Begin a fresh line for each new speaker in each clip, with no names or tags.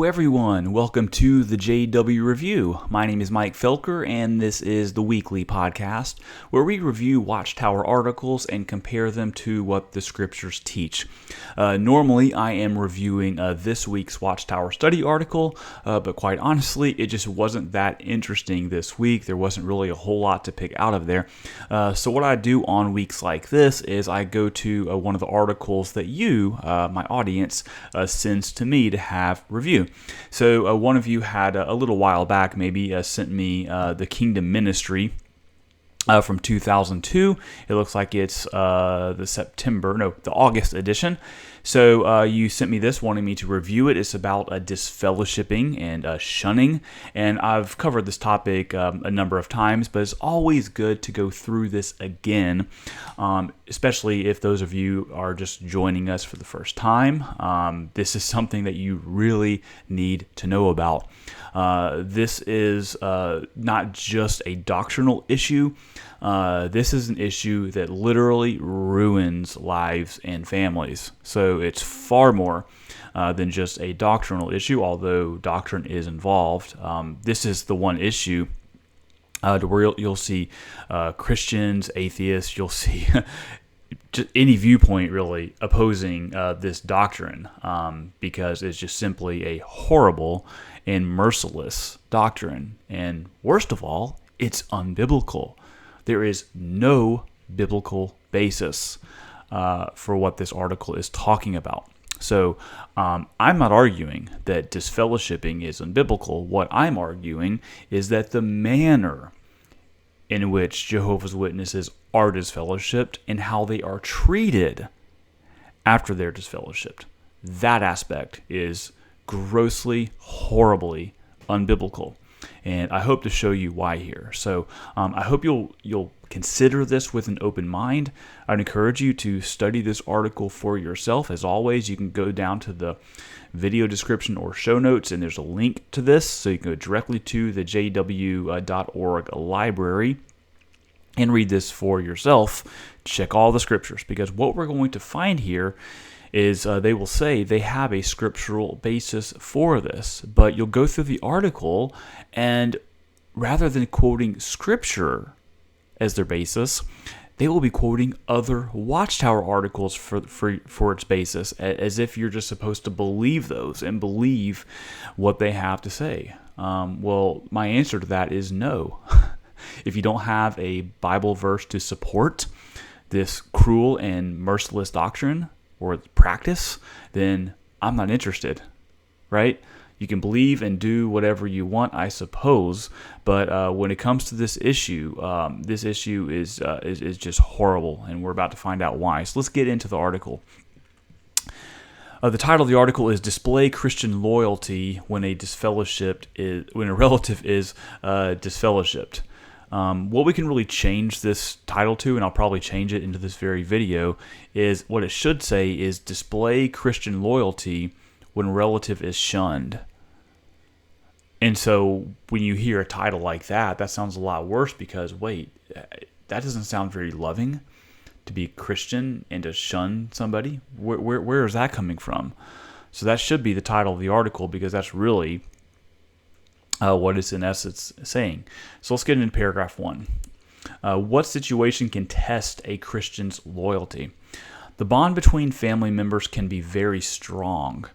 everyone, welcome to the JW Review. My name is Mike Felker, and this is the weekly podcast where we review Watchtower articles and compare them to what the scriptures teach. Normally, I am reviewing this week's Watchtower study article, but quite honestly, it just wasn't that interesting this week. There wasn't really a whole lot to pick out of there. So what I do on weeks like this is I go to one of the articles that you, my audience, sends to me to have review. So one of you had a little while back maybe sent me the Kingdom Ministry from 2002. It looks like it's the August edition. So you sent me this, wanting me to review it. It's about disfellowshipping and shunning, and I've covered this topic a number of times, but it's always good to go through this again, especially if those of you are just joining us for the first time. This is something that you really need to know about. This is not just a doctrinal issue. This is an issue that literally ruins lives and families. So it's far more than just a doctrinal issue, although doctrine is involved. This is the one issue to where you'll see Christians, atheists, you'll see just any viewpoint really opposing this doctrine because it's just simply a horrible and merciless doctrine. And worst of all, it's unbiblical. There is no biblical basis for what this article is talking about. So I'm not arguing that disfellowshipping is unbiblical. What I'm arguing is that the manner in which Jehovah's Witnesses are disfellowshipped and how they are treated after they're disfellowshipped, that aspect is grossly, horribly unbiblical. And I hope to show you why here. So I hope you'll consider this with an open mind. I'd encourage you to study this article for yourself. As always, you can go down to the video description or show notes, and there's a link to this, so you can go directly to the jw.org library and read this for yourself. Check all the scriptures, because what we're going to find here is they will say they have a scriptural basis for this, but you'll go through the article, and rather than quoting scripture as their basis, they will be quoting other Watchtower articles for its basis, as if you're just supposed to believe those and believe what they have to say. Well, my answer to that is no. If you don't have a Bible verse to support this cruel and merciless doctrine or practice, then I'm not interested, right? You can believe and do whatever you want, I suppose, but when it comes to this issue is just horrible, and we're about to find out why. So let's get into the article. The title of the article is "Display Christian Loyalty when a relative is disfellowshipped." What we can really change this title to, and I'll probably change it into this very video, is what it should say is "Display Christian Loyalty when a relative is shunned." And so when you hear a title like that, that sounds a lot worse, because wait, that doesn't sound very loving, to be Christian and to shun somebody. Where is that coming from? So that should be the title of the article, because that's really what it's in essence saying. So let's get into paragraph 1. What situation can test a Christian's loyalty? The bond between family members can be very strong.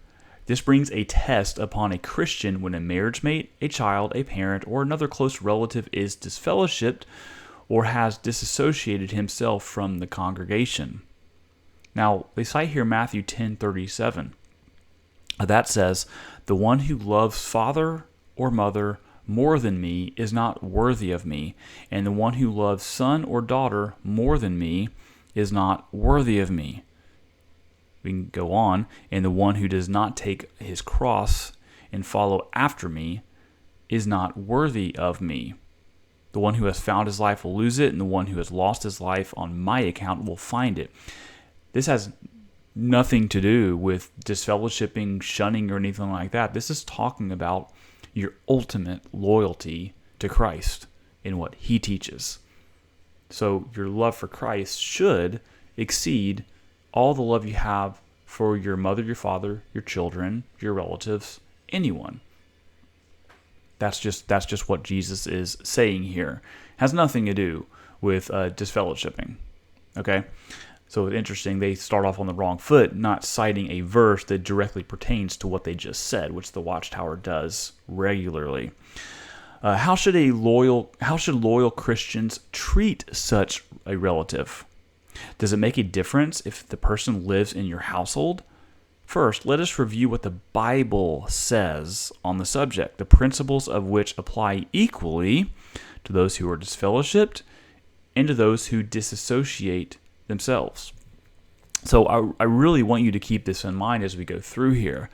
This brings a test upon a Christian when a marriage mate, a child, a parent, or another close relative is disfellowshipped or has disassociated himself from the congregation. Now, they cite here Matthew 10:37. That says, "The one who loves father or mother more than me is not worthy of me, and the one who loves son or daughter more than me is not worthy of me." We can go on, "And the one who does not take his cross and follow after me is not worthy of me. The one who has found his life will lose it, and the one who has lost his life on my account will find it." This has nothing to do with disfellowshipping, shunning, or anything like that. This is talking about your ultimate loyalty to Christ in what he teaches. So your love for Christ should exceed all the love you have for your mother, your father, your children, your relatives, anyone. That's just what Jesus is saying here. Has nothing to do with disfellowshipping. Okay? So it's interesting, they start off on the wrong foot, not citing a verse that directly pertains to what they just said, which the Watchtower does regularly. How should loyal Christians treat such a relative? Does it make a difference if the person lives in your household? First, let us review what the Bible says on the subject, the principles of which apply equally to those who are disfellowshipped and to those who disassociate themselves. So I really want you to keep this in mind as we go through here.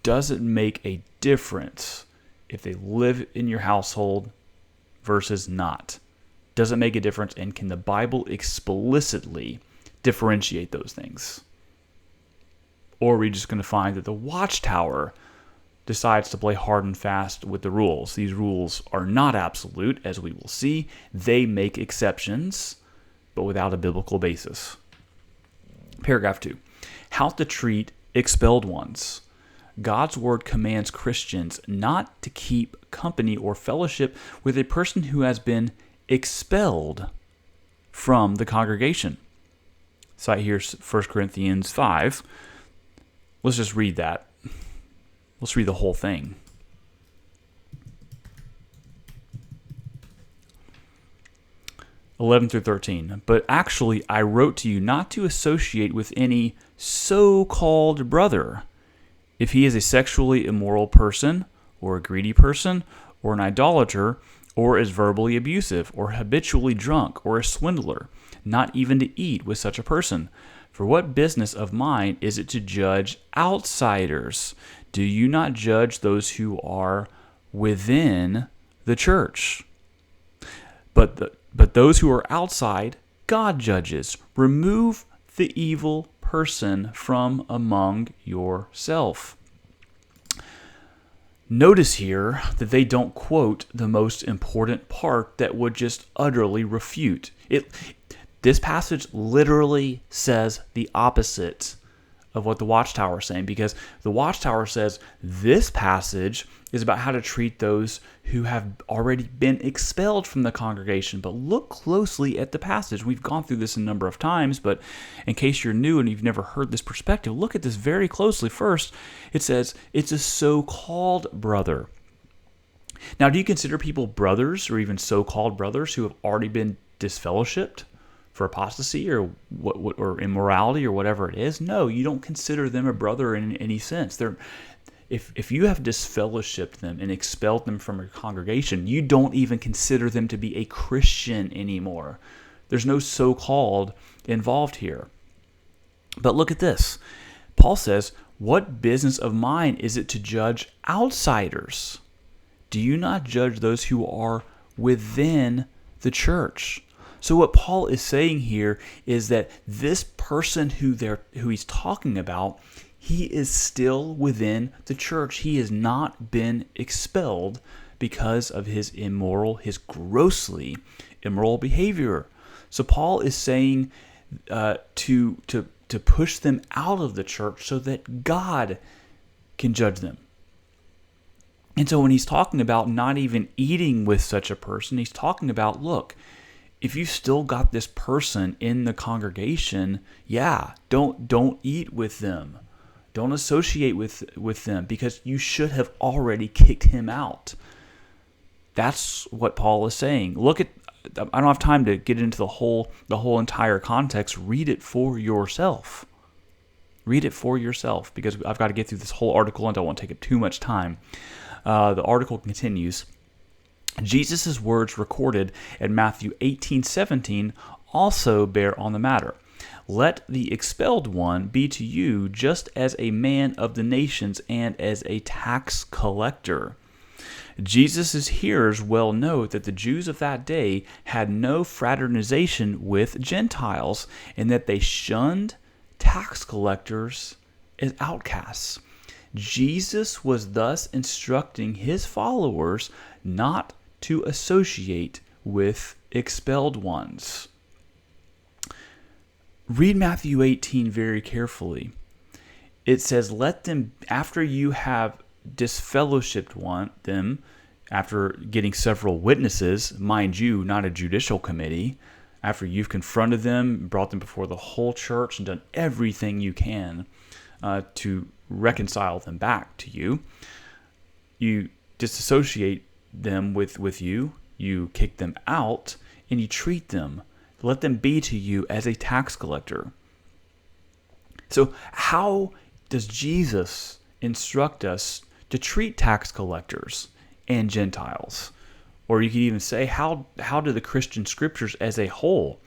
Does it make a difference if they live in your household versus not? Does it make a difference, and can the Bible explicitly differentiate those things? Or are we just going to find that the Watchtower decides to play hard and fast with the rules? These rules are not absolute, as we will see. They make exceptions, but without a biblical basis. Paragraph 2. How to treat expelled ones. God's word commands Christians not to keep company or fellowship with a person who has been expelled from the congregation. Cite here 1 Corinthians 5. Let's just read that. Let's read the whole thing. (11 through 13). But actually, I wrote to you not to associate with any so-called brother, if he is a sexually immoral person, or a greedy person, or an idolater, or is verbally abusive, or habitually drunk, or a swindler, not even to eat with such a person. For what business of mine is it to judge outsiders? Do you not judge those who are within the church? But those who are outside, God judges. Remove the evil person from among yourself. Notice here that they don't quote the most important part that would just utterly refute it. This passage literally says the opposite of what the Watchtower is saying, because the Watchtower says this passage is about how to treat those who have already been expelled from the congregation. But look closely at the passage. We've gone through this a number of times, but in case you're new and you've never heard this perspective, look at this very closely. First, it says it's a so-called brother. Now, do you consider people brothers, or even so-called brothers, who have already been disfellowshipped for apostasy or or immorality or whatever it is? No, you don't consider them a brother in any sense. If you have disfellowshipped them and expelled them from your congregation, you don't even consider them to be a Christian anymore. There's no so-called involved here. But look at this. Paul says, what business of mine is it to judge outsiders? Do you not judge those who are within the church? So what Paul is saying here is that this person who he's talking about, he is still within the church. He has not been expelled because of his grossly immoral behavior. So Paul is saying to push them out of the church so that God can judge them. And so when he's talking about not even eating with such a person, he's talking about, look, if you still got this person in the congregation, don't eat with them. Don't associate with them, because you should have already kicked him out. That's what Paul is saying. Look at, I don't have time to get into the whole entire context. Read it for yourself. Read it for yourself, because I've got to get through this whole article and I don't want to take up too much time. The article continues. Jesus' words recorded in Matthew 18:17 also bear on the matter. Let the expelled one be to you just as a man of the nations and as a tax collector. Jesus' hearers well know that the Jews of that day had no fraternization with Gentiles, and that they shunned tax collectors as outcasts. Jesus was thus instructing his followers not to associate with expelled ones. Read Matthew 18 very carefully. It says, let them, after you have disfellowshipped them after getting several witnesses, mind you, not a judicial committee, after you've confronted them, brought them before the whole church, and done everything you can to reconcile them back to you. You disassociate them with you, you kick them out, and you treat them, let them be to you as a tax collector. So how does Jesus instruct us to treat tax collectors and Gentiles? Or you could even say, how do the Christian scriptures as a whole,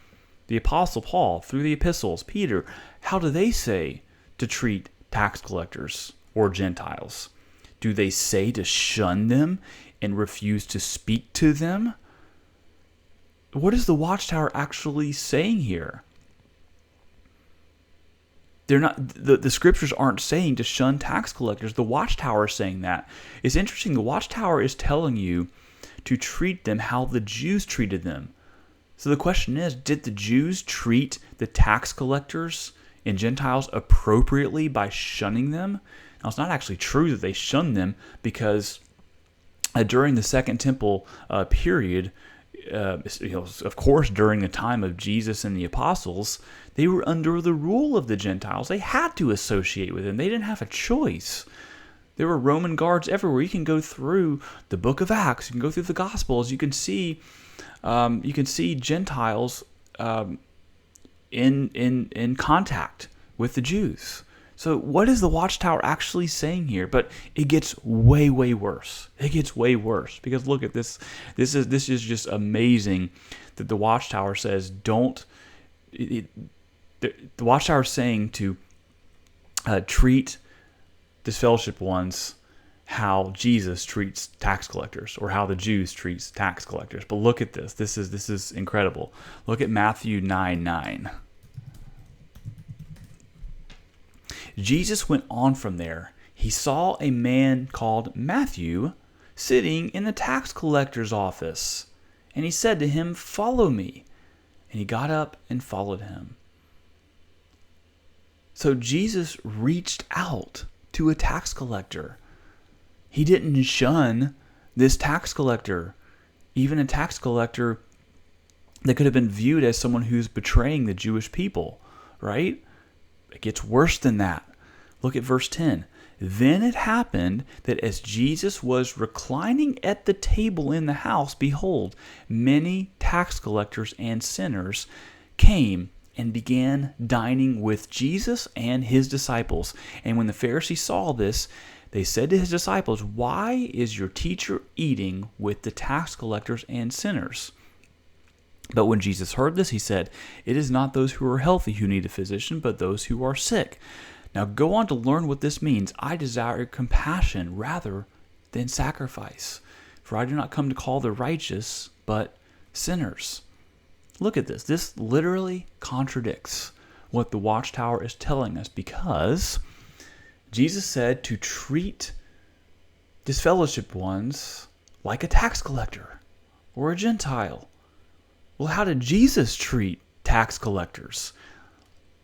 the Apostle Paul, through the epistles, Peter, how do they say to treat tax collectors or Gentiles? Do they say to shun them and refuse to speak to them? What is the Watchtower actually saying here? They're not. The scriptures aren't saying to shun tax collectors. The Watchtower is saying that. It's interesting. The Watchtower is telling you to treat them how the Jews treated them. So the question is, did the Jews treat the tax collectors and Gentiles appropriately by shunning them? Now, it's not actually true that they shunned them, because during the Second Temple period, of course, during the time of Jesus and the apostles, they were under the rule of the Gentiles. They had to associate with them. They didn't have a choice. There were Roman guards everywhere. You can go through the book of Acts. You can go through the Gospels. You can see Gentiles in contact with the Jews. So what is the Watchtower actually saying here? But it gets way, way worse. It gets way worse, because look at this. This is just amazing that the Watchtower says don't. The Watchtower is saying to treat disfellowshipped ones how Jesus treats tax collectors, or how the Jews treats tax collectors. But look at this. This is incredible. Look at Matthew 9:9. Jesus went on from there. He saw a man called Matthew sitting in the tax collector's office, and he said to him, "Follow me." And he got up and followed him. So Jesus reached out to a tax collector. He didn't shun this tax collector, even a tax collector that could have been viewed as someone who's betraying the Jewish people, right? It gets worse than that. Look at verse 10. Then it happened that as Jesus was reclining at the table in the house, behold, many tax collectors and sinners came and began dining with Jesus and his disciples. And when the Pharisees saw this, they said to his disciples, "Why is your teacher eating with the tax collectors and sinners?" But when Jesus heard this, he said, "It is not those who are healthy who need a physician, but those who are sick." Now go on to learn what this means. I desire compassion rather than sacrifice. For I do not come to call the righteous, but sinners. Look at this. This literally contradicts what the Watchtower is telling us, because Jesus said to treat disfellowshipped ones like a tax collector or a Gentile. Well, how did Jesus treat tax collectors?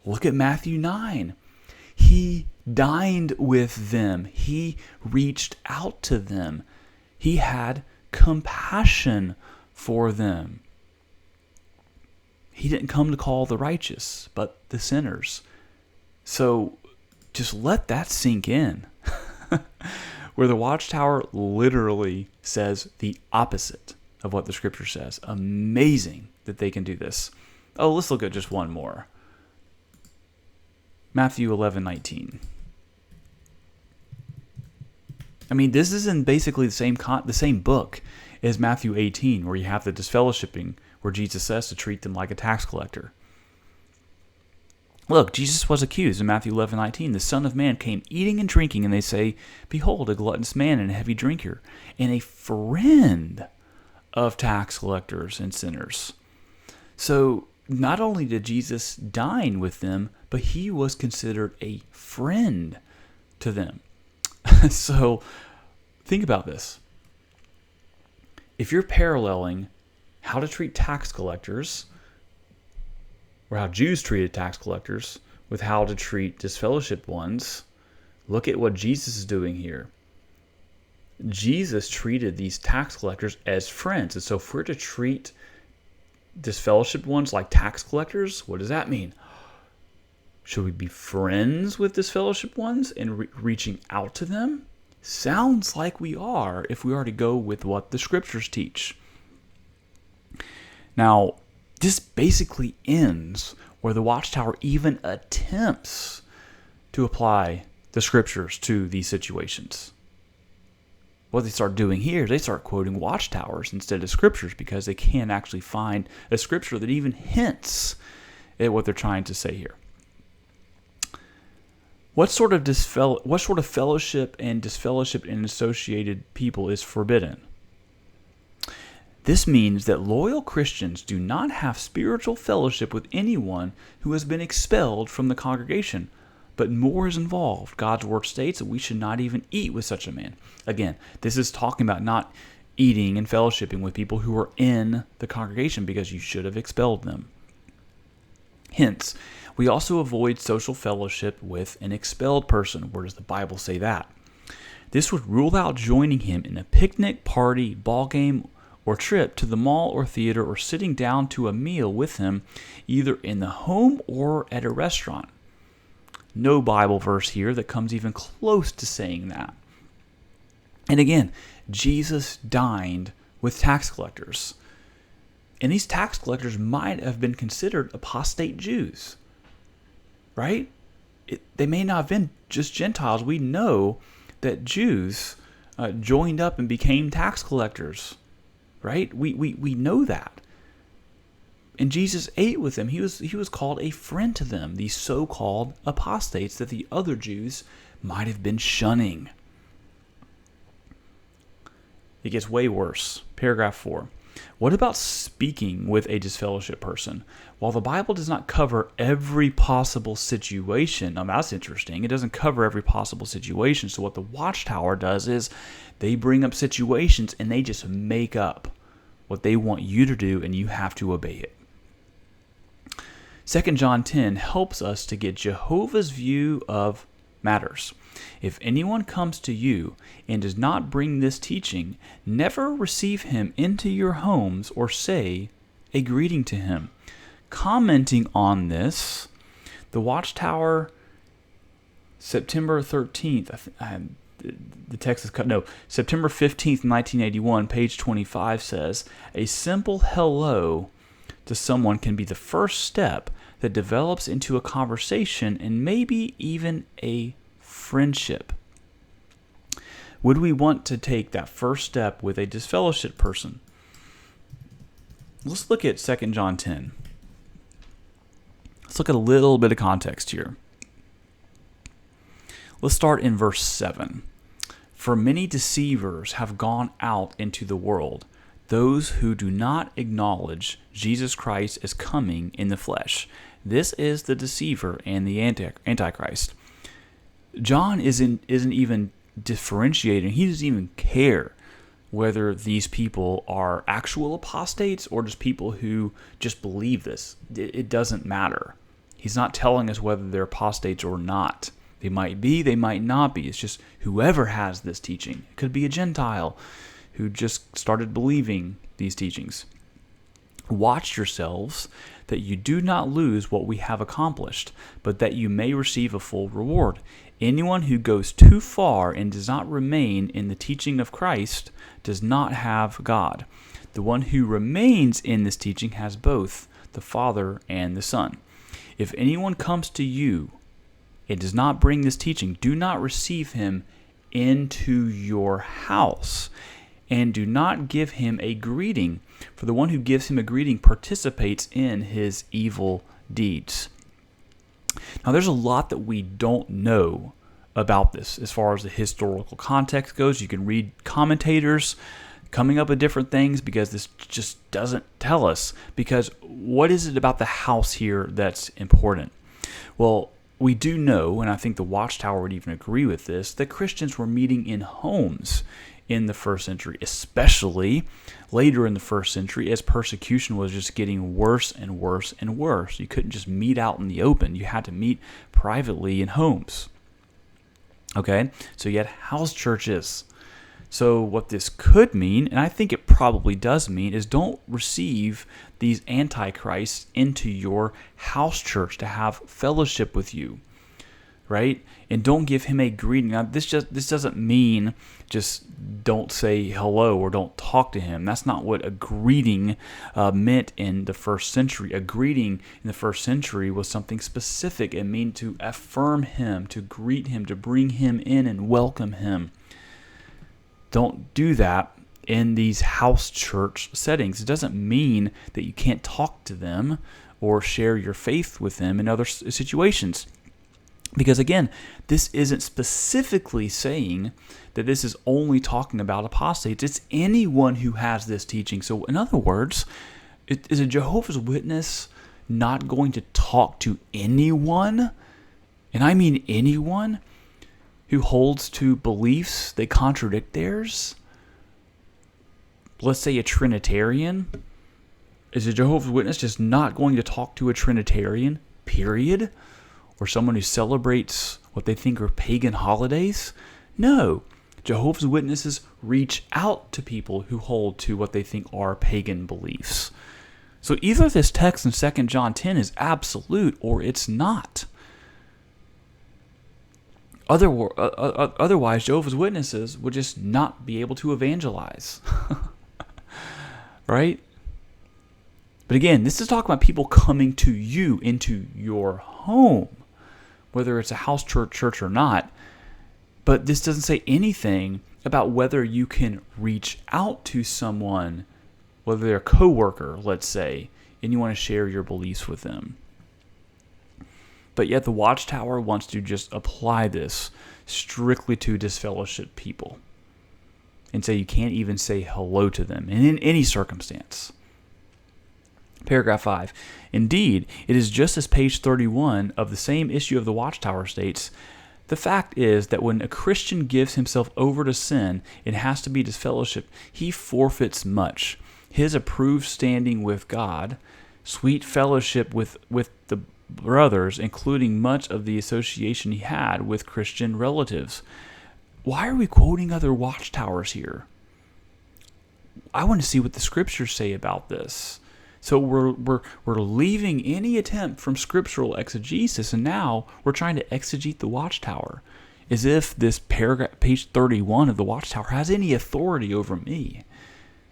Look at Matthew 9. He dined with them. He reached out to them. He had compassion for them. He didn't come to call the righteous, but the sinners. So just let that sink in. Where the Watchtower literally says the opposite of what the scripture says. Amazing that they can do this. Oh, let's look at just one more. Matthew 11:19. I mean, this is in basically the same book as Matthew 18, where you have the disfellowshipping, where Jesus says to treat them like a tax collector. Look, Jesus was accused in Matthew 11:19. The Son of Man came eating and drinking, and they say, "Behold, a gluttonous man and a heavy drinker, and a friend of tax collectors and sinners." So not only did Jesus dine with them, but he was considered a friend to them. So think about this. If you're paralleling how to treat tax collectors, or how Jews treated tax collectors, with how to treat disfellowshipped ones, look at what Jesus is doing here. Jesus treated these tax collectors as friends. And so if we're to treat disfellowshipped ones like tax collectors, what does that mean? Should we be friends with disfellowshipped ones and reaching out to them? Sounds like we are if we are to go with what the scriptures teach. Now, this basically ends where the Watchtower even attempts to apply the scriptures to these situations. What they start doing here is they start quoting Watchtowers instead of scriptures because they can't actually find a scripture that even hints at what they're trying to say here. What sort of fellowship and disfellowship in associated people is forbidden? This means that loyal Christians do not have spiritual fellowship with anyone who has been expelled from the congregation, but more is involved. God's word states that we should not even eat with such a man. Again, this is talking about not eating and fellowshipping with people who are in the congregation because you should have expelled them. Hence, we also avoid social fellowship with an expelled person. Where does the Bible say that? This would rule out joining him in a picnic, party, ball game, or trip to the mall or theater, or sitting down to a meal with him, either in the home or at a restaurant. No Bible verse here that comes even close to saying that. And again, Jesus dined with tax collectors. And these tax collectors might have been considered apostate Jews. Right? They may not have been just Gentiles. We know that Jews joined up and became tax collectors. Right? We know that. And Jesus ate with them. He was called a friend to them, these so-called apostates that the other Jews might have been shunning. It gets way worse. Paragraph 4. What about speaking with a disfellowship person? While the Bible does not cover every possible situation, now that's interesting. It doesn't cover every possible situation. So what the Watchtower does is they bring up situations and they just make up what they want you to do, and you have to obey it. 2 John 10 helps us to get Jehovah's view of matters. If anyone comes to you and does not bring this teaching, never receive him into your homes or say a greeting to him. Commenting on this, the Watchtower, September 13th, the text is cut. No, September 15th, 1981, page 25 says, a simple hello to someone can be the first step that develops into a conversation and maybe even a friendship. Would we want to take that first step with a disfellowship person? Let's look at 2 John 10. Let's look at a little bit of context here. Let's start in verse 7. For many deceivers have gone out into the world, those who do not acknowledge Jesus Christ as coming in the flesh. This is the deceiver and the antichrist. John isn't even differentiating. He doesn't even care whether these people are actual apostates or just people who just believe this. It doesn't matter. He's not telling us whether they're apostates or not. They might be, they might not be. It's just whoever has this teaching. It could be a Gentile who just started believing these teachings. Watch yourselves that you do not lose what we have accomplished, but that you may receive a full reward. Anyone who goes too far and does not remain in the teaching of Christ does not have God. The one who remains in this teaching has both the Father and the Son. If anyone comes to you and does not bring this teaching, do not receive him into your house, and do not give him a greeting, for the one who gives him a greeting participates in his evil deeds. Now, there's a lot that we don't know about this as far as the historical context goes. You can read commentators coming up with different things because this just doesn't tell us. Because what is it about the house here that's important? Well, we do know, and I think the Watchtower would even agree with this, that Christians were meeting in homes in the first century, especially later in the first century as persecution was just getting worse and worse and worse. You couldn't just meet out in the open. You had to meet privately in homes. Okay, so you had house churches. So what this could mean, and I think it probably does mean, is don't receive these antichrists into your house church to have fellowship with you, right? And don't give him a greeting. Now, this doesn't mean just don't say hello or don't talk to him. That's not what a greeting meant in the first century. A greeting in the first century was something specific. It meant to affirm him, to greet him, to bring him in and welcome him. Don't do that in these house church settings. It doesn't mean that you can't talk to them or share your faith with them in other situations. Because again, this isn't specifically saying that this is only talking about apostates. It's anyone who has this teaching. So in other words, is a Jehovah's Witness not going to talk to anyone, and I mean anyone, who holds to beliefs that contradict theirs? Let's say a Trinitarian. Is a Jehovah's Witness just not going to talk to a Trinitarian, period? Or someone who celebrates what they think are pagan holidays? No. Jehovah's Witnesses reach out to people who hold to what they think are pagan beliefs. So either this text in 2 John 10 is absolute or it's not. Otherwise, Jehovah's Witnesses would just not be able to evangelize. Right? But again, this is talking about people coming to you into your home, whether it's a house church or not. But this doesn't say anything about whether you can reach out to someone, whether they're a coworker, let's say, and you want to share your beliefs with them. But yet the Watchtower wants to just apply this strictly to disfellowship people and say you can't even say hello to them in any circumstance. Paragraph 5. Indeed, it is just as page 31 of the same issue of the Watchtower states, the fact is that when a Christian gives himself over to sin and has to be disfellowshipped, he forfeits much. His approved standing with God, sweet fellowship with the brothers, including much of the association he had with Christian relatives. Why are we quoting other Watchtowers here? I want to see what the scriptures say about this. So we're leaving any attempt from scriptural exegesis, and now we're trying to exegete the Watchtower, as if this paragraph, page 31 of the Watchtower, has any authority over me.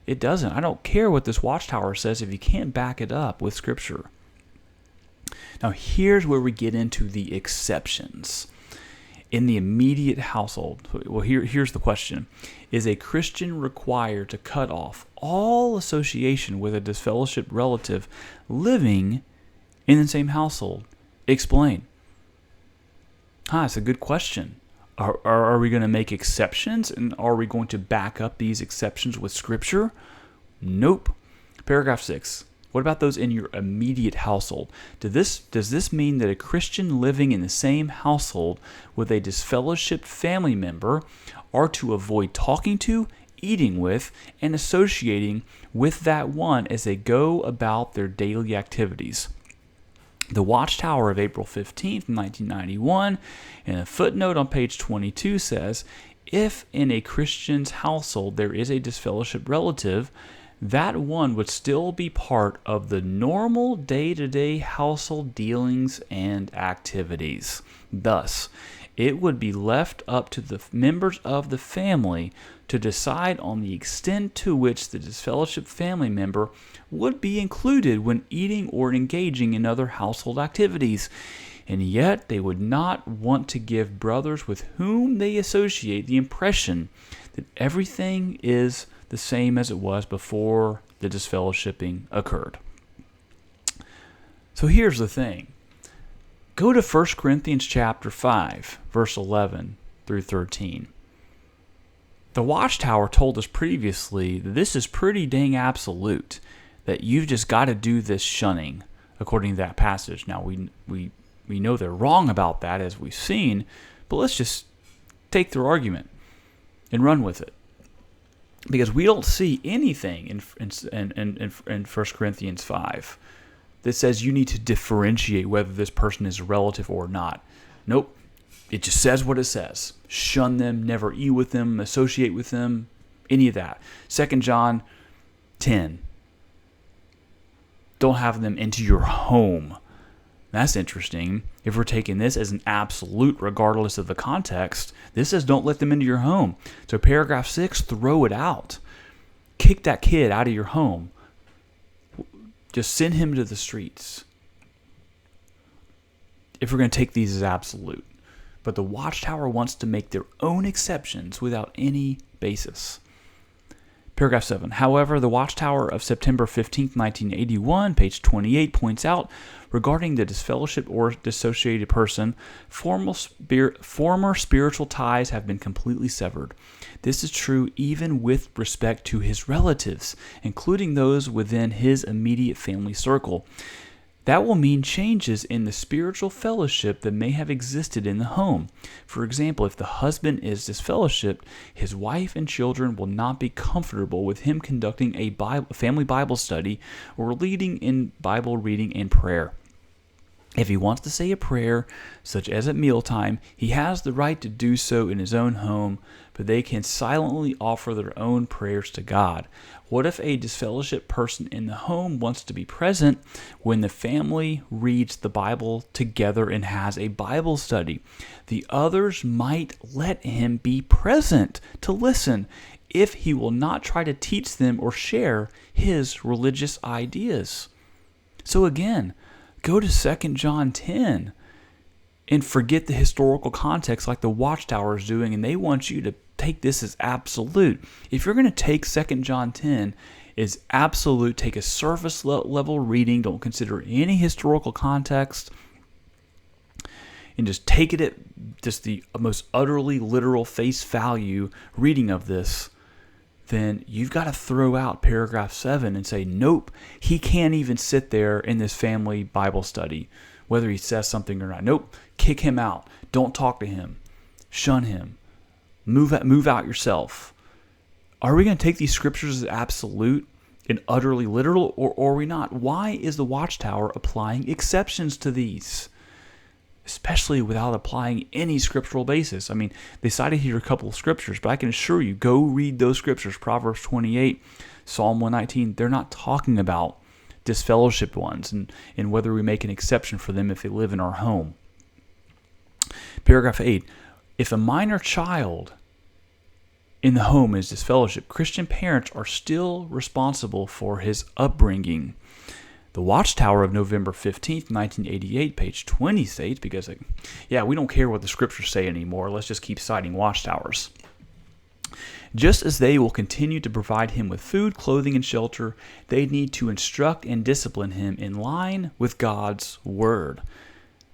It doesn't. I don't care what this Watchtower says if you can't back it up with scripture. Now here's where we get into the exceptions. In the immediate household, well, here's the question. Is a Christian required to cut off all association with a disfellowshipped relative living in the same household? Explain. It's a good question. Are we going to make exceptions, and are we going to back up these exceptions with Scripture? Nope. Paragraph 6. What about those in your immediate household? Does this mean that a Christian living in the same household with a disfellowshipped family member are to avoid talking to, eating with, and associating with that one as they go about their daily activities? The Watchtower of April 15th, 1991, in a footnote on page 22 says, if in a Christian's household there is a disfellowshipped relative, that one would still be part of the normal day-to-day household dealings and activities. Thus, it would be left up to the members of the family to decide on the extent to which the disfellowshipped family member would be included when eating or engaging in other household activities. And yet, they would not want to give brothers with whom they associate the impression that everything is the same as it was before the disfellowshipping occurred. So here's the thing. Go to 1 Corinthians chapter 5, verse 11 through 13. The Watchtower told us previously that this is pretty dang absolute, that you've just got to do this shunning, according to that passage. Now, we know they're wrong about that, as we've seen, but let's just take their argument and run with it. Because we don't see anything in 1 Corinthians 5 that says you need to differentiate whether this person is a relative or not. Nope. It just says what it says. Shun them, never eat with them, associate with them, any of that. 2 John 10. Don't have them into your home. That's interesting. If we're taking this as an absolute, regardless of the context, this says don't let them into your home. So paragraph 6, throw it out. Kick that kid out of your home. Just send him to the streets. If we're going to take these as absolute. But the Watchtower wants to make their own exceptions without any basis. Paragraph 7. However, the Watchtower of September 15, 1981, page 28, points out, regarding the disfellowshipped or dissociated person, former spiritual ties have been completely severed. This is true even with respect to his relatives, including those within his immediate family circle. That will mean changes in the spiritual fellowship that may have existed in the home. For example, if the husband is disfellowshipped, his wife and children will not be comfortable with him conducting a family Bible study or leading in Bible reading and prayer. If he wants to say a prayer, such as at mealtime, he has the right to do so in his own home, but they can silently offer their own prayers to God. What if a disfellowshipped person in the home wants to be present when the family reads the Bible together and has a Bible study? The others might let him be present to listen if he will not try to teach them or share his religious ideas. So again, go to 2 John 10 and forget the historical context like the Watchtower is doing, and they want you to take this as absolute. If you're going to take 2 John 10 as absolute, take a surface level reading, don't consider any historical context, and just take it at just the most utterly literal face value reading of this, then you've got to throw out paragraph 7 and say, nope, he can't even sit there in this family Bible study, whether he says something or not. Nope, kick him out. Don't talk to him. Shun him. Move out yourself. Are we going to take these scriptures as absolute and utterly literal, or are we not? Why is the Watchtower applying exceptions to these? Especially without applying any scriptural basis. I mean, they cited here a couple of scriptures, but I can assure you, go read those scriptures. Proverbs 28, Psalm 119, they're not talking about disfellowshipped ones and whether we make an exception for them if they live in our home. Paragraph 8, if a minor child in the home is disfellowshipped, Christian parents are still responsible for his upbringing. The Watchtower of November 15th, 1988, page 20 states, because, we don't care what the scriptures say anymore. Let's just keep citing Watchtowers. Just as they will continue to provide him with food, clothing, and shelter, they need to instruct and discipline him in line with God's Word.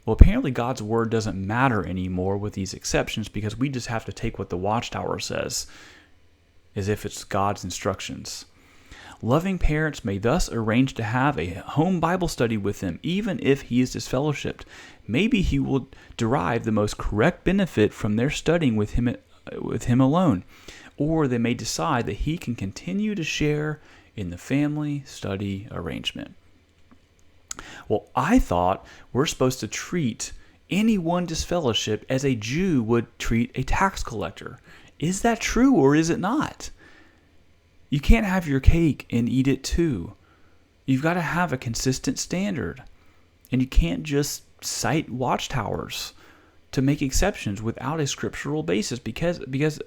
Well, apparently God's Word doesn't matter anymore with these exceptions because we just have to take what the Watchtower says as if it's God's instructions. Loving parents may thus arrange to have a home Bible study with him, even if he is disfellowshipped. Maybe he will derive the most correct benefit from their studying with him alone, or they may decide that he can continue to share in the family study arrangement. Well, I thought we're supposed to treat anyone disfellowshipped as a Jew would treat a tax collector. Is that true or is it not? You can't have your cake and eat it too. You've got to have a consistent standard. And you can't just cite Watchtowers to make exceptions without a scriptural basis because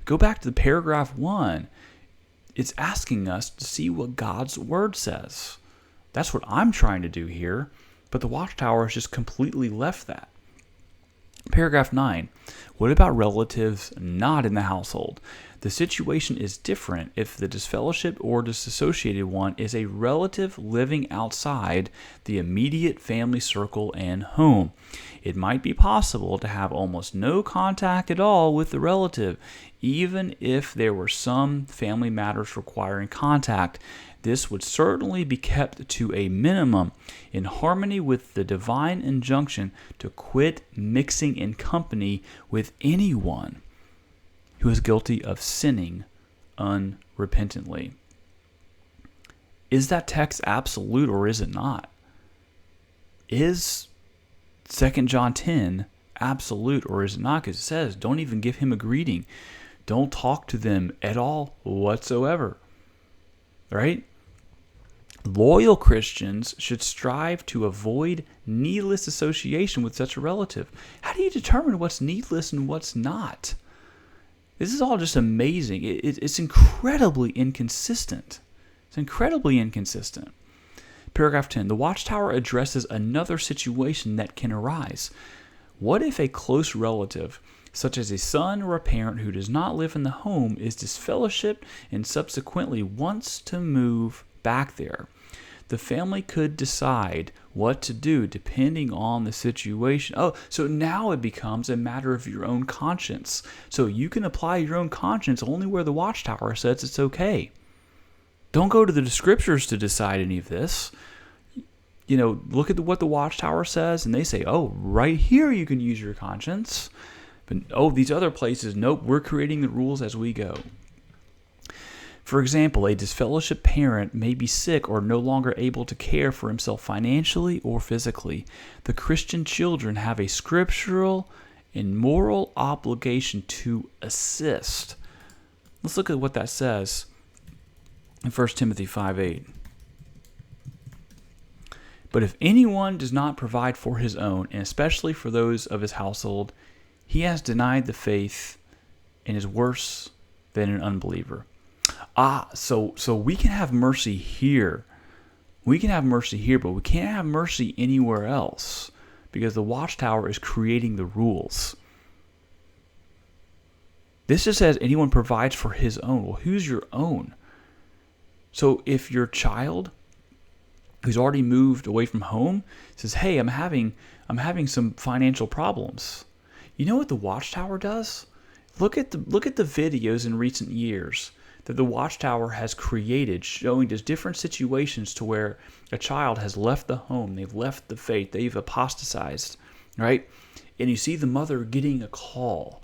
go back to the paragraph 1. It's asking us to see what God's Word says. That's what I'm trying to do here, but the Watchtower has just completely left that. Paragraph 9. What about relatives not in the household? The situation is different if the disfellowshipped or disassociated one is a relative living outside the immediate family circle and home. It might be possible to have almost no contact at all with the relative, even if there were some family matters requiring contact. This would certainly be kept to a minimum in harmony with the divine injunction to quit mixing in company with anyone who is guilty of sinning unrepentantly. Is that text absolute or is it not? Is 2 John 10 absolute or is it not? Because it says, don't even give him a greeting. Don't talk to them at all whatsoever. Right? Loyal Christians should strive to avoid needless association with such a relative. How do you determine what's needless and what's not? This is all just amazing. It's incredibly inconsistent. It's incredibly inconsistent. Paragraph 10. The Watchtower addresses another situation that can arise. What if a close relative, such as a son or a parent who does not live in the home, is disfellowshipped and subsequently wants to move back there? The family could decide what to do depending on the situation. Oh, so now it becomes a matter of your own conscience. So you can apply your own conscience only where the Watchtower says it's okay. Don't go to the scriptures to decide any of this. Look at what the Watchtower says, and they say, oh, right here you can use your conscience. But, these other places, nope, we're creating the rules as we go. For example, a disfellowshipped parent may be sick or no longer able to care for himself financially or physically. The Christian children have a scriptural and moral obligation to assist. Let's look at what that says in 1 Timothy 5:8. But if anyone does not provide for his own, and especially for those of his household, he has denied the faith and is worse than an unbeliever. So we can have mercy here. We can have mercy here, but we can't have mercy anywhere else because the Watchtower is creating the rules. This just says anyone provides for his own. Well, who's your own? So if your child who's already moved away from home says, "Hey, I'm having some financial problems," you know what the Watchtower does? Look at the videos in recent years that the Watchtower has created, showing just different situations to where a child has left the home, they've left the faith, they've apostatized, right? And you see the mother getting a call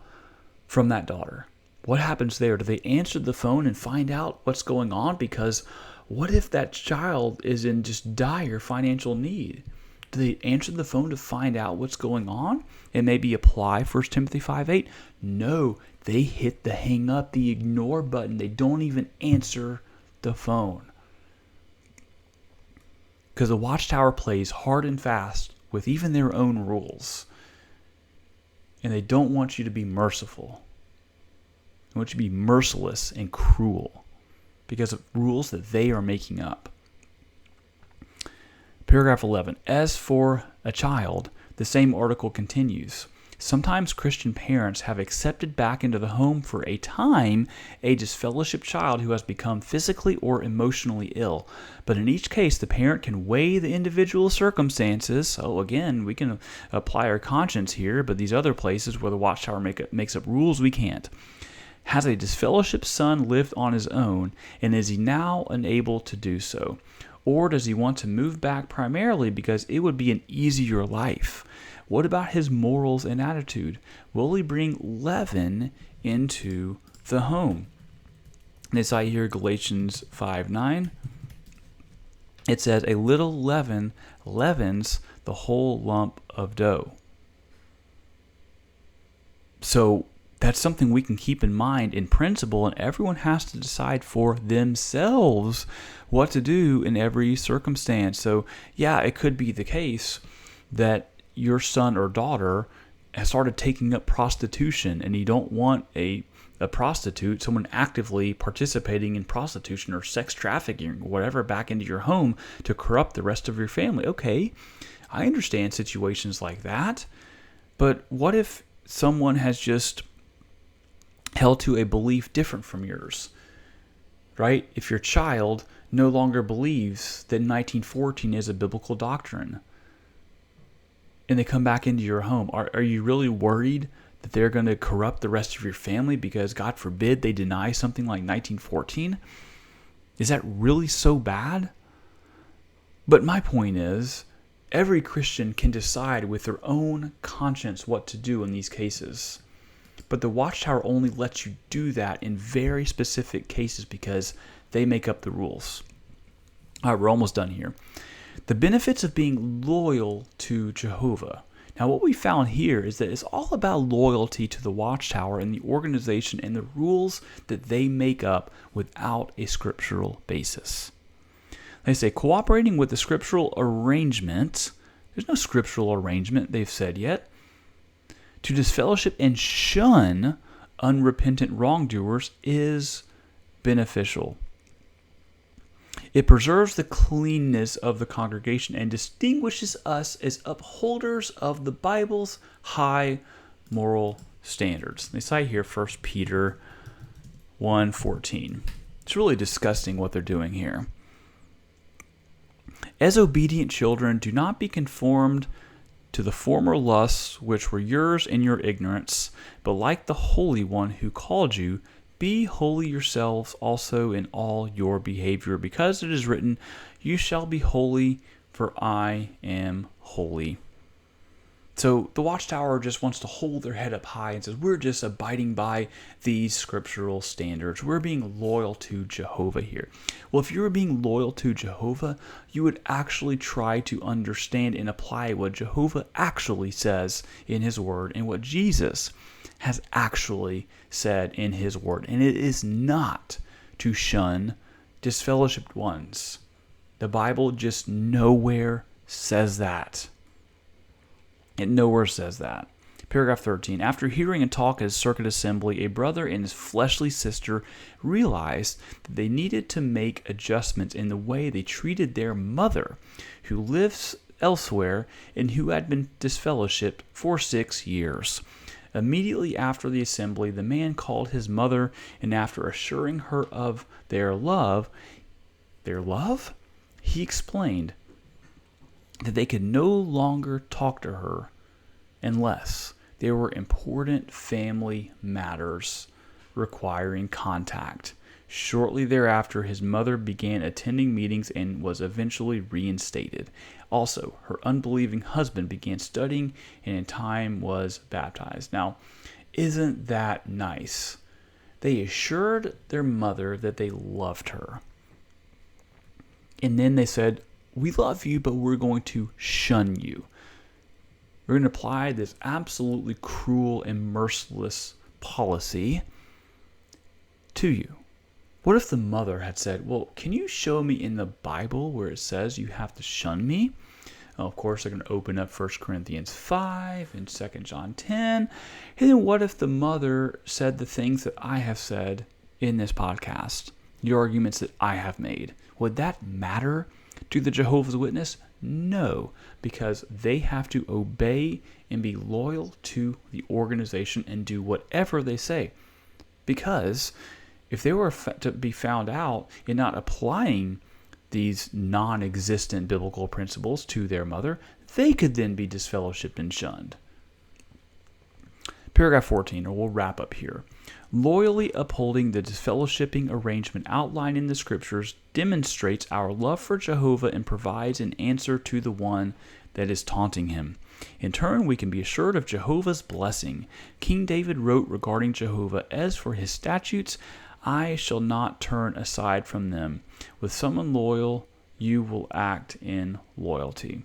from that daughter. What happens there? Do they answer the phone and find out what's going on? Because what if that child is in just dire financial need? Do they answer the phone to find out what's going on and maybe apply 1 Timothy 5:8? No, they hit the hang up, the ignore button. They don't even answer the phone. Because the Watchtower plays hard and fast with even their own rules. And they don't want you to be merciful. They want you to be merciless and cruel because of rules that they are making up. Paragraph 11. As for a child, the same article continues. Sometimes Christian parents have accepted back into the home for a time a disfellowshipped child who has become physically or emotionally ill. But in each case, the parent can weigh the individual circumstances. So again, we can apply our conscience here, but these other places where the Watchtower makes up rules, we can't. Has a disfellowshipped son lived on his own, and is he now unable to do so? Or does he want to move back primarily because it would be an easier life? What about his morals and attitude? Will he bring leaven into the home? And as I hear Galatians 5:9, it says, a little leaven leavens the whole lump of dough. So that's something we can keep in mind in principle, and everyone has to decide for themselves what to do in every circumstance. So yeah, it could be the case that your son or daughter has started taking up prostitution, and you don't want a prostitute, someone actively participating in prostitution or sex trafficking or whatever, back into your home to corrupt the rest of your family. Okay, I understand situations like that, but what if someone has just held to a belief different from yours, right? If your child no longer believes that 1914 is a biblical doctrine, and they come back into your home, are you really worried that they're going to corrupt the rest of your family because, God forbid, they deny something like 1914? Is that really so bad? But my point is, every Christian can decide with their own conscience what to do in these cases. But the Watchtower only lets you do that in very specific cases because they make up the rules. All right, we're almost done here. The benefits of being loyal to Jehovah. Now, what we found here is that it's all about loyalty to the Watchtower and the organization and the rules that they make up without a scriptural basis. They say cooperating with the scriptural arrangement. There's no scriptural arrangement, they've said yet. To disfellowship and shun unrepentant wrongdoers is beneficial. It preserves the cleanness of the congregation and distinguishes us as upholders of the Bible's high moral standards. They cite here 1 Peter 1:14. It's really disgusting what they're doing here. As obedient children, do not be conformed to the former lusts which were yours in your ignorance, but like the Holy One who called you, be holy yourselves also in all your behavior, because it is written, you shall be holy, for I am holy. So the Watchtower just wants to hold their head up high and says, we're just abiding by these scriptural standards. We're being loyal to Jehovah here. Well, if you were being loyal to Jehovah, you would actually try to understand and apply what Jehovah actually says in his word and what Jesus has actually said in his word. And it is not to shun disfellowshipped ones. The Bible just nowhere says that. It nowhere says that. Paragraph 13. After hearing a talk at a circuit assembly, a brother and his fleshly sister realized that they needed to make adjustments in the way they treated their mother, who lives elsewhere and who had been disfellowshipped for 6 years. Immediately after the assembly, the man called his mother, and after assuring her of their love, he explained that they could no longer talk to her unless there were important family matters requiring contact. Shortly thereafter, his mother began attending meetings and was eventually reinstated. Also, her unbelieving husband began studying and in time was baptized. Now, isn't that nice? They assured their mother that they loved her. And then they said, we love you, but we're going to shun you. We're going to apply this absolutely cruel and merciless policy to you. What if the mother had said, well, can you show me in the Bible where it says you have to shun me? Well, of course, they're going to open up 1 Corinthians 5 and 2 John 10. And then what if the mother said the things that I have said in this podcast, the arguments that I have made? Would that matter to the Jehovah's Witness? No, because they have to obey and be loyal to the organization and do whatever they say. Because if they were to be found out in not applying these non-existent biblical principles to their mother, they could then be disfellowshipped and shunned. Paragraph 14, or we'll wrap up here. Loyally upholding the disfellowshipping arrangement outlined in the Scriptures demonstrates our love for Jehovah and provides an answer to the one that is taunting him. In turn, we can be assured of Jehovah's blessing. King David wrote regarding Jehovah, as for his statutes, I shall not turn aside from them. With someone loyal, you will act in loyalty.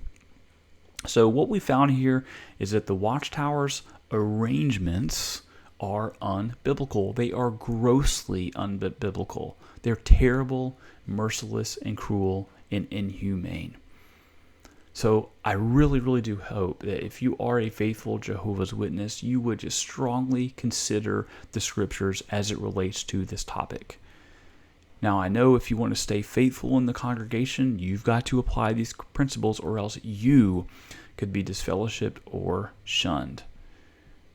So what we found here is that the Watchtower's arrangements are unbiblical. They are grossly unbiblical. They're terrible, merciless, and cruel, and inhumane. So I really, really do hope that if you are a faithful Jehovah's Witness, you would just strongly consider the Scriptures as it relates to this topic. Now, I know if you want to stay faithful in the congregation, you've got to apply these principles, or else you could be disfellowshipped or shunned.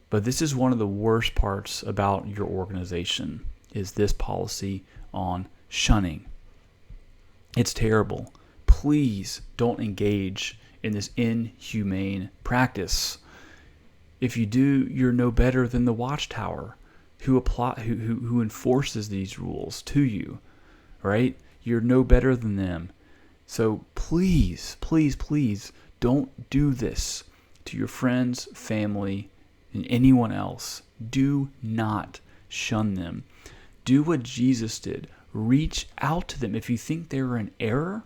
But this is one of the worst parts about your organization, is this policy on shunning. It's terrible. Please don't engage in this inhumane practice. If you do, you're no better than the Watchtower who enforces these rules to you, right? You're no better than them. So please, please, please don't do this to your friends, family, and anyone else. Do not shun them. Do what Jesus did. Reach out to them. If you think they're in error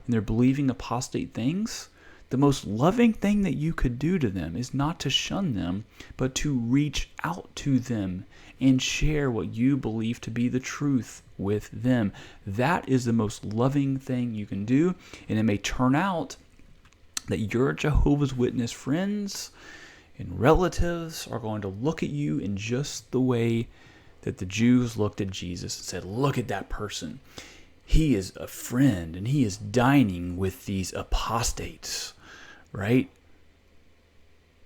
and they're believing apostate things, The most loving thing that you could do to them is not to shun them, but to reach out to them and share what you believe to be the truth with them. That is the most loving thing you can do, and it may turn out that your Jehovah's Witness friends and relatives are going to look at you in just the way that the Jews looked at Jesus and said, look at that person. He is a friend and he is dining with these apostates, right?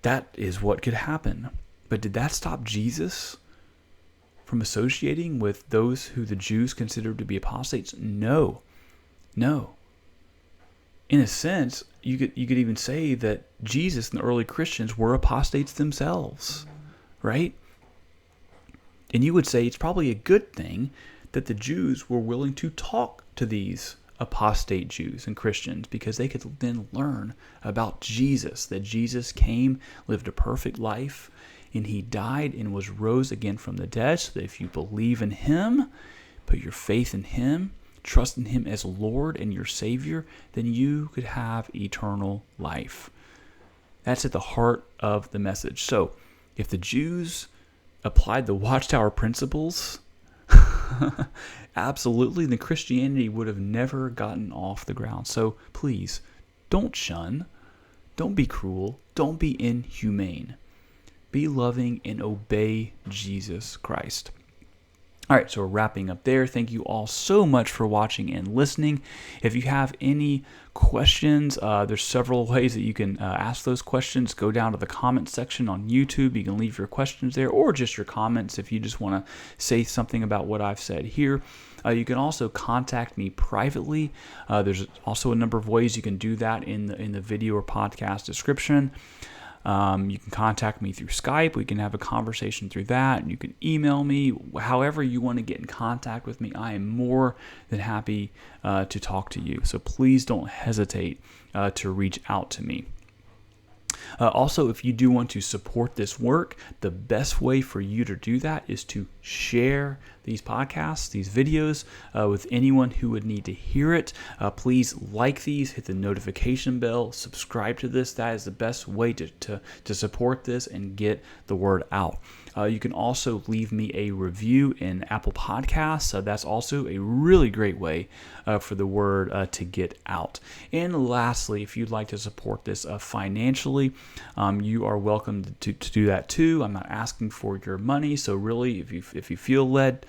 That is what could happen. But did that stop Jesus from associating with those who the Jews considered to be apostates? No. In a sense, you could even say that Jesus and the early Christians were apostates themselves, right? And you would say it's probably a good thing that the Jews were willing to talk to these apostate Jews and Christians, because they could then learn about Jesus, that Jesus came, lived a perfect life, and he died and was rose again from the dead, so that if you believe in him, put your faith in him, trust in him as Lord and your Savior, then you could have eternal life. That's at the heart of the message. So if the Jews applied the Watchtower principles, absolutely, then Christianity would have never gotten off the ground. So please, don't shun, don't be cruel, don't be inhumane. Be loving and obey Jesus Christ. All right, so we're wrapping up there. Thank you all so much for watching and listening. If you have any questions, there's several ways that you can ask those questions. Go down to the comment section on YouTube. You can leave your questions there, or just your comments if you just want to say something about what I've said here. You can also contact me privately. There's also a number of ways you can do that in the video or podcast description. You can contact me through Skype. We can have a conversation through that. And you can email me. However you want to get in contact with me, I am more than happy to talk to you. So please don't hesitate to reach out to me. Also, if you do want to support this work, the best way for you to do that is to share these podcasts, these videos, with anyone who would need to hear it. Please like these, hit the notification bell, subscribe to this. That is the best way to support this and get the word out. You can also leave me a review in Apple Podcasts. That's also a really great way for the word to get out. And lastly, if you'd like to support this financially, you are welcome to do that too. I'm not asking for your money, so really, if you feel led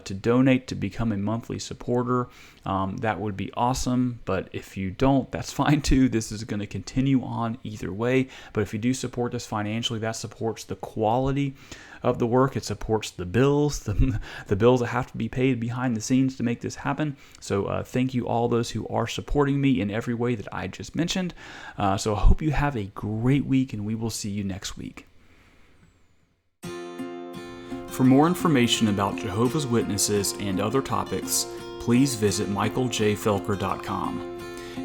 to donate to become a monthly supporter, that would be awesome. But if you don't, that's fine too. This is going to continue on either way. But if you do support this financially, that supports the quality of the work. It supports the bills, the bills that have to be paid behind the scenes to make this happen. So thank you all those who are supporting me in every way that I just mentioned. So I hope you have a great week, and we will see you next week. For more information about Jehovah's Witnesses and other topics, please visit michaeljfelker.com.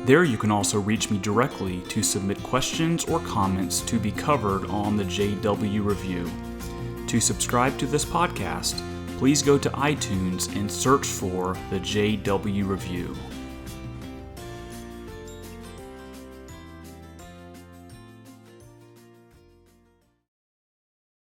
There you can also reach me directly to submit questions or comments to be covered on the JW Review. To subscribe to this podcast, please go to iTunes and search for the JW Review.